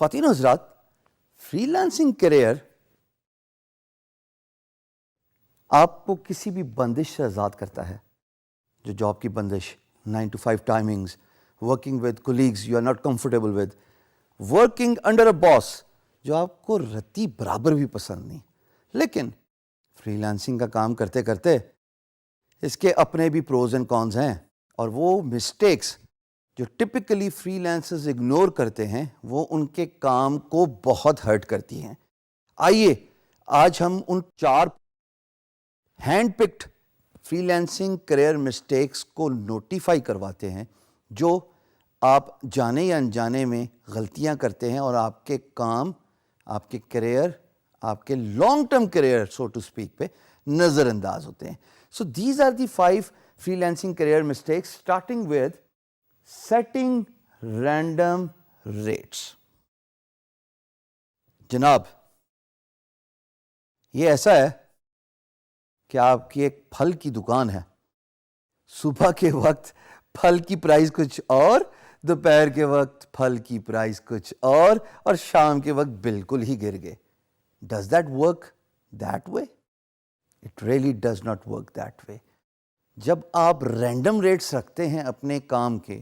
خواتین و حضرات، فری لانسنگ کیریئر آپ کو کسی بھی بندش سے آزاد کرتا ہے. جو جاب کی بندش، 9 to 5 timings, working with colleagues you are not comfortable with, working under a boss جو آپ کو رتی برابر بھی پسند نہیں. لیکن فری لانسنگ کا کام کرتے کرتے اس کے اپنے بھی پروز اینڈ کونز ہیں، اور وہ مسٹیکس جو ٹپکلی فری لانسرز اگنور کرتے ہیں وہ ان کے کام کو بہت ہرٹ کرتی ہیں. آئیے آج ہم ان 4 handpicked freelancing career mistakes کو نوٹیفائی کرواتے ہیں جو آپ جانے یا انجانے میں غلطیاں کرتے ہیں اور آپ کے کام، آپ کے کیریئر، آپ کے long term career so to speak پہ نظر انداز ہوتے ہیں. So these are the 5 freelancing career mistakes starting with setting random rates. جناب، یہ ایسا ہے کہ آپ کی ایک پھل کی دکان ہے. صبح کے وقت پھل کی پرائز کچھ اور، دوپہر کے وقت پھل کی پرائز کچھ اور شام کے وقت بالکل ہی گر گئے. Does that work that way? It really does not work that way. جب آپ رینڈم ریٹس رکھتے ہیں اپنے کام کے،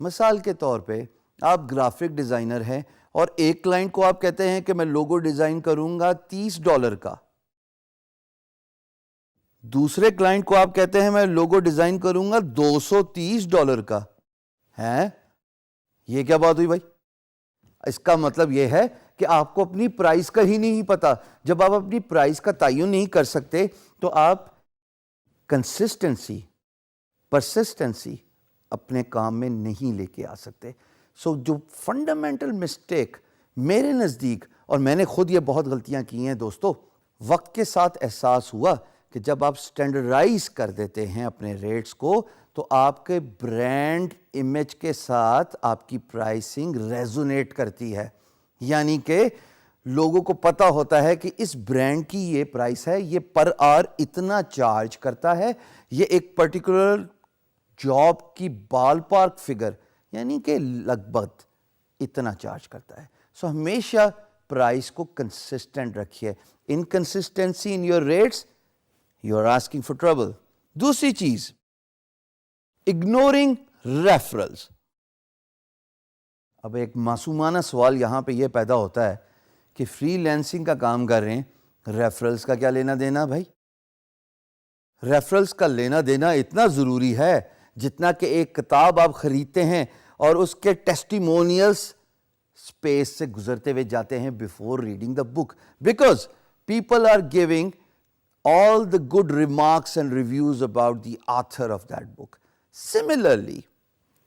مثال کے طور پہ آپ گرافک ڈیزائنر ہیں اور ایک کلائنٹ کو آپ کہتے ہیں کہ میں لوگو ڈیزائن کروں گا $30 کا، دوسرے کلائنٹ کو آپ کہتے ہیں میں لوگو ڈیزائن کروں گا $230 کا. ہے یہ کیا بات ہوئی بھائی؟ اس کا مطلب یہ ہے کہ آپ کو اپنی پرائز کا ہی نہیں پتا. جب آپ اپنی پرائز کا تعین نہیں کر سکتے تو آپ کنسسٹنسی، پرسسٹنسی اپنے کام میں نہیں لے کے آ سکتے. سو جو فنڈامنٹل مسٹیک میرے نزدیک، اور میں نے خود یہ بہت غلطیاں کی ہیں دوستو، وقت کے ساتھ احساس ہوا کہ جب آپ سٹینڈرڈائز کر دیتے ہیں اپنے ریٹس کو تو آپ کے برانڈ امیج کے ساتھ آپ کی پرائسنگ ریزونیٹ کرتی ہے. یعنی کہ لوگوں کو پتا ہوتا ہے کہ اس برانڈ کی یہ پرائس ہے، یہ پر آور اتنا چارج کرتا ہے، یہ ایک پرٹیکولر جاب کی بال پارک فگر یعنی کہ لگ بھگ اتنا چارج کرتا ہے. سو ہمیشہ پرائس کو کنسسٹنٹ رکھیے. Inconsistency in your rates, you are asking for trouble. دوسری چیز، اگنورنگ ریفرلز. اب ایک معصومانہ سوال یہاں پہ یہ پیدا ہوتا ہے کہ فری لانسنگ کا کام کر رہے ہیں، ریفرلز کا کیا لینا دینا بھائی؟ ریفرلز کا لینا دینا اتنا ضروری ہے جتنا کہ ایک کتاب آپ خریدتے ہیں اور اس کے ٹیسٹیمونیلز اسپیس سے گزرتے ہوئے جاتے ہیں before reading the book, because people are giving all the good remarks and reviews about the author of that book. Similarly,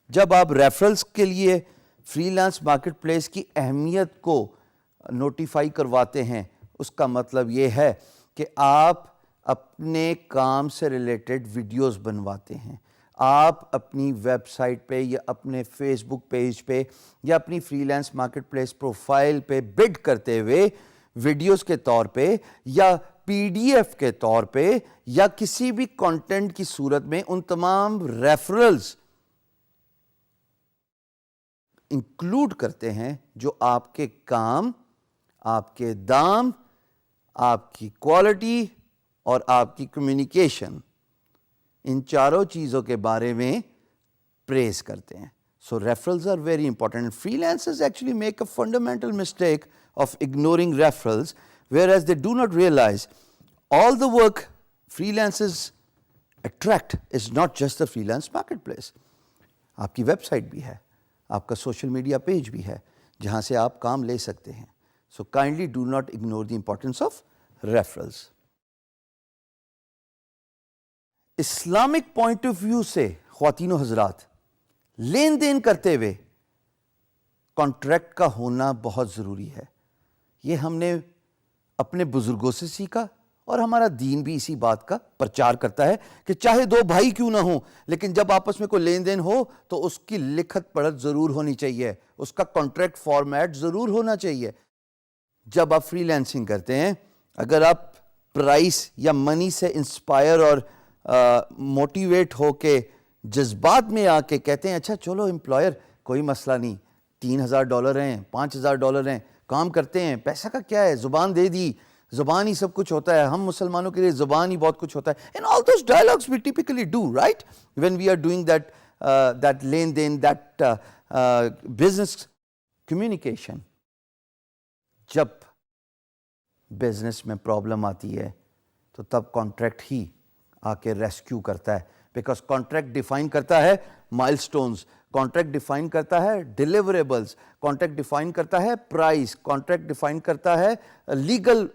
جب آپ ریفرلز کے لیے فری لانس مارکیٹ پلیس کی اہمیت کو نوٹیفائی کرواتے ہیں، اس کا مطلب یہ ہے کہ آپ اپنے کام سے ریلیٹڈ ویڈیوز بنواتے ہیں. آپ اپنی ویب سائٹ پہ یا اپنے فیس بک پیج پہ یا اپنی free lance market place profile پہ بڈ کرتے ہوئے ویڈیوز کے طور پہ یا PDF کے طور پہ یا کسی بھی کانٹینٹ کی صورت میں ان تمام ریفرلز انکلوڈ کرتے ہیں جو آپ کے کام، آپ کے دام، آپ کی کوالٹی اور آپ کی کمیونیکیشن، ان چاروں چیزوں کے بارے میں پریز کرتے ہیں. So referrals are very important. Freelancers actually make a fundamental mistake of ignoring referrals, whereas they do not realize all the work freelancers attract is not just the freelance marketplace. آپ کی web site بھی ہے، آپ کا social media page بھی ہے جہاں سے آپ کام لے سکتے ہیں. So kindly do not ignore the importance of referrals. Islamic point of view سے خواتین و حضرات، لین دین کرتے ہوئے کانٹریکٹ کا ہونا بہت ضروری ہے. یہ ہم نے اپنے بزرگوں سے سیکھا اور ہمارا دین بھی اسی بات کا پرچار کرتا ہے کہ چاہے 2 بھائی کیوں نہ ہوں لیکن جب آپس میں کوئی لین دین ہو تو اس کی لکھت پڑھت ضرور ہونی چاہیے، اس کا کانٹریکٹ فارمیٹ ضرور ہونا چاہیے. جب آپ فری لانسنگ کرتے ہیں، اگر آپ پرائس یا منی سے انسپائر اور موٹیویٹ ہو کے جذبات میں آ کے کہتے ہیں اچھا چلو امپلائر کوئی مسئلہ نہیں، $3,000 ہیں, $5,000 ہیں, کام کرتے ہیں. پیسہ کا کیا ہے, زبان دے دی, زبان ہی سب کچھ ہوتا ہے. ہم مسلمانوں کے لیے زبان ہی بہت کچھ ہوتا ہے. And all those dialogues we typically do, right? When we are doing that لین دین, that business communication. جب بزنس میں پرابلم آتی ہے تو تب کانٹریکٹ ہی آ کے ریسکیو کرتا ہے, بیکاز کانٹریکٹ ڈیفائن کرتا ہے مائل سٹونز, کانٹریکٹ ڈیفائن کرتا ہے ڈیلیوریبلز, کانٹریکٹ ڈیفائن کرتا ہے پرائز, کانٹریکٹ ڈیفائن کرتا ہے لیگل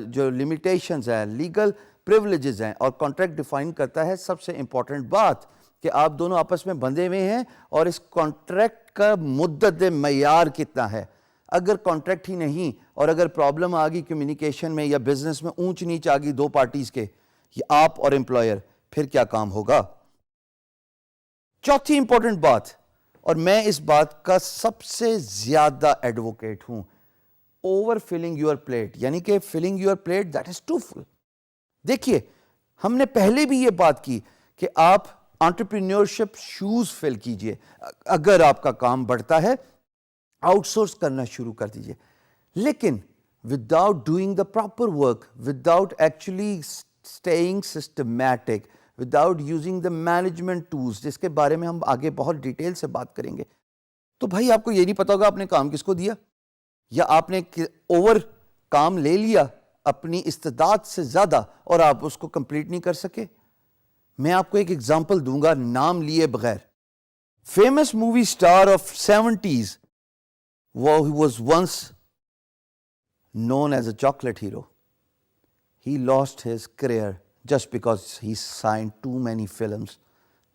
جو لمیٹیشنز ہیں, لیگل پریولیجز ہیں, اور کانٹریکٹ ڈیفائن کرتا ہے سب سے امپورٹنٹ بات کہ آپ دونوں آپس میں بندھے ہوئے ہیں اور اس کانٹریکٹ کا مدت معیار کتنا ہے. اگر کانٹریکٹ ہی نہیں اور اگر پرابلم آ گئی کمیونیکیشن میں یا بزنس میں, اونچ نیچ آ گئی دو پارٹیز کے, یہ آپ اور امپلائر, پھر کیا کام ہوگا. چوتھی امپورٹنٹ بات, اور میں اس بات کا سب سے زیادہ ایڈوکیٹ ہوں, اوور فلنگ یور پلیٹ, یعنی کہ filling your plate that is to fill. دیکھیے ہم نے پہلے بھی یہ بات کی کہ آپ انٹرپرینیورشپ شوز فل کیجئے. اگر آپ کا کام بڑھتا ہے آؤٹ سورس کرنا شروع کر دیجئے, لیکن without doing the proper work, without actually staying systematic, without using the management tools, جس کے بارے میں ہم آگے بہت ڈیٹیل سے بات کریں گے, تو بھائی آپ کو یہ نہیں پتا ہوگا آپ نے کام کس کو دیا, یا آپ نے اوور کام لے لیا اپنی استعداد سے زیادہ اور آپ اس کو کمپلیٹ نہیں کر سکے. میں آپ کو ایک ایگزامپل دوں گا نام لیے بغیر. Famous movie star of 70s, he was once known as a chocolate hero. He lost his career just because he signed too many films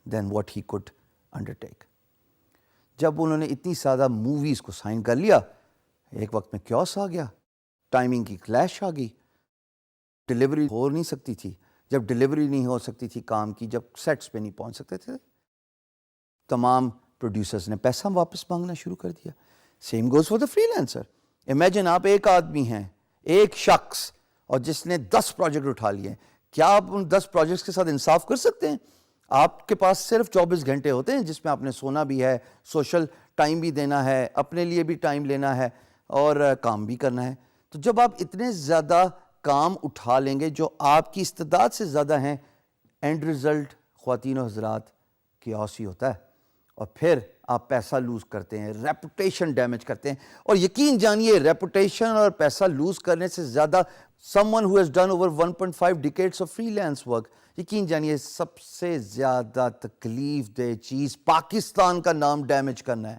than what he could undertake. جب انہوں نے اتنی زیادہ موویز کو سائن کر لیا, ایک وقت میں کیوس آ گیا, ٹائمنگ کی کلیش آ گئی, ڈیلیوری ہو نہیں سکتی تھی. جب ڈیلیوری نہیں ہو سکتی تھی کام کی, جب سیٹس پہ نہیں پہنچ سکتے تھے, تمام پروڈیوسرز نے پیسہ واپس مانگنا شروع کر دیا. Same goes for the free lancer. Imagine آپ ایک آدمی ہیں, ایک شخص, اور جس نے 10 پروجیکٹ اٹھا لیے. کیا آپ ان 10 پروجیکٹس کے ساتھ انصاف کر سکتے ہیں؟ آپ کے پاس صرف 24 گھنٹے ہوتے ہیں جس میں آپ نے سونا بھی ہے, سوشل ٹائم بھی دینا ہے, اپنے لیے بھی ٹائم لینا ہے اور کام بھی کرنا ہے. تو جب آپ اتنے زیادہ کام اٹھا لیں گے جو آپ کی استعداد سے زیادہ ہیں, اینڈ رزلٹ خواتین و حضرات کیوس ہی ہوتا ہے, اور پھر آپ پیسہ لوز کرتے ہیں, ریپوٹیشن ڈیمیج کرتے ہیں. اور یقین جانیے ریپوٹیشن اور پیسہ لوز کرنے سے زیادہ someone who has done over 1.5 decades of freelance work, یقین جانیے سب سے زیادہ تکلیف دہ چیز پاکستان کا نام ڈیمیج کرنا ہے.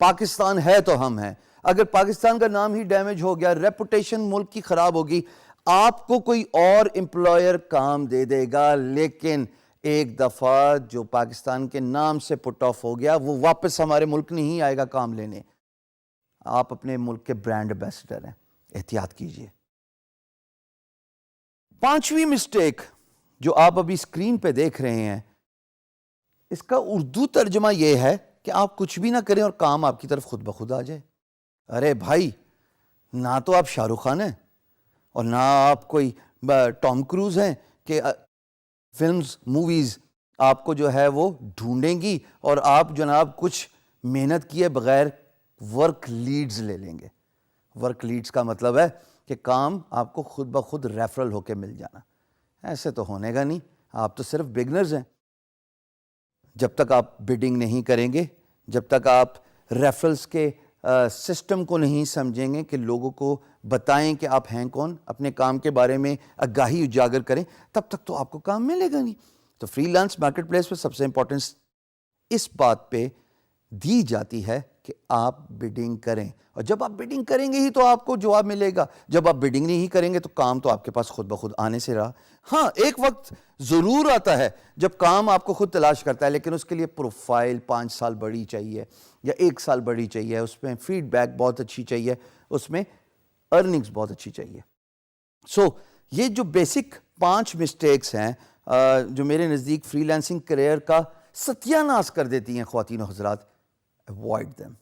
پاکستان ہے تو ہم ہیں. اگر پاکستان کا نام ہی ڈیمیج ہو گیا, ریپوٹیشن ملک کی خراب ہوگی, آپ کو کوئی اور امپلائر کام دے دے گا, لیکن ایک دفعہ جو پاکستان کے نام سے پٹ آف ہو گیا وہ واپس ہمارے ملک نہیں آئے گا کام لینے. آپ اپنے ملک کے برانڈ ایمبیسڈر ہیں, احتیاط کیجئے. 5ویں مسٹیک جو آپ ابھی اسکرین پہ دیکھ رہے ہیں, اس کا اردو ترجمہ یہ ہے کہ آپ کچھ بھی نہ کریں اور کام آپ کی طرف خود بخود آ جائے. ارے بھائی, نہ تو آپ شاہ رخ خان ہیں اور نہ آپ کوئی ٹام کروز ہیں کہ فلمز موویز آپ کو جو ہے وہ ڈھونڈیں گی اور آپ جناب کچھ محنت کیے بغیر ورک لیڈز لے لیں گے. ورک لیڈز کا مطلب ہے کہ کام آپ کو خود بخود ریفرل ہو کے مل جانا. ایسے تو ہونے گا نہیں, آپ تو صرف بگنرز ہیں. جب تک آپ بڈنگ نہیں کریں گے, جب تک آپ ریفرلز کے سسٹم کو نہیں سمجھیں گے کہ لوگوں کو بتائیں کہ آپ ہیں کون, اپنے کام کے بارے میں آگاہی اجاگر کریں, تب تک تو آپ کو کام ملے گا نہیں. تو فری لانس مارکیٹ پلیس پہ سب سے امپورٹنس اس بات پہ دی جاتی ہے کہ آپ بڈنگ کریں, اور جب آپ بڈنگ کریں گے ہی تو آپ کو جواب ملے گا. جب آپ بڈنگ نہیں کریں گے تو کام تو آپ کے پاس خود بخود آنے سے رہا. ہاں, ایک وقت ضرور آتا ہے جب کام آپ کو خود تلاش کرتا ہے, لیکن اس کے لیے پروفائل 5 سال بڑی چاہیے یا 1 سال بڑی چاہیے, اس میں فیڈ بیک بہت اچھی چاہیے, اس میں ارننگز بہت اچھی چاہیے. سو یہ جو بیسک 5 مسٹیکس ہیں جو میرے نزدیک فری لانسنگ کریئر کا ستیہ ناش کر دیتی ہیں خواتین و حضرات, اوائڈ دیم.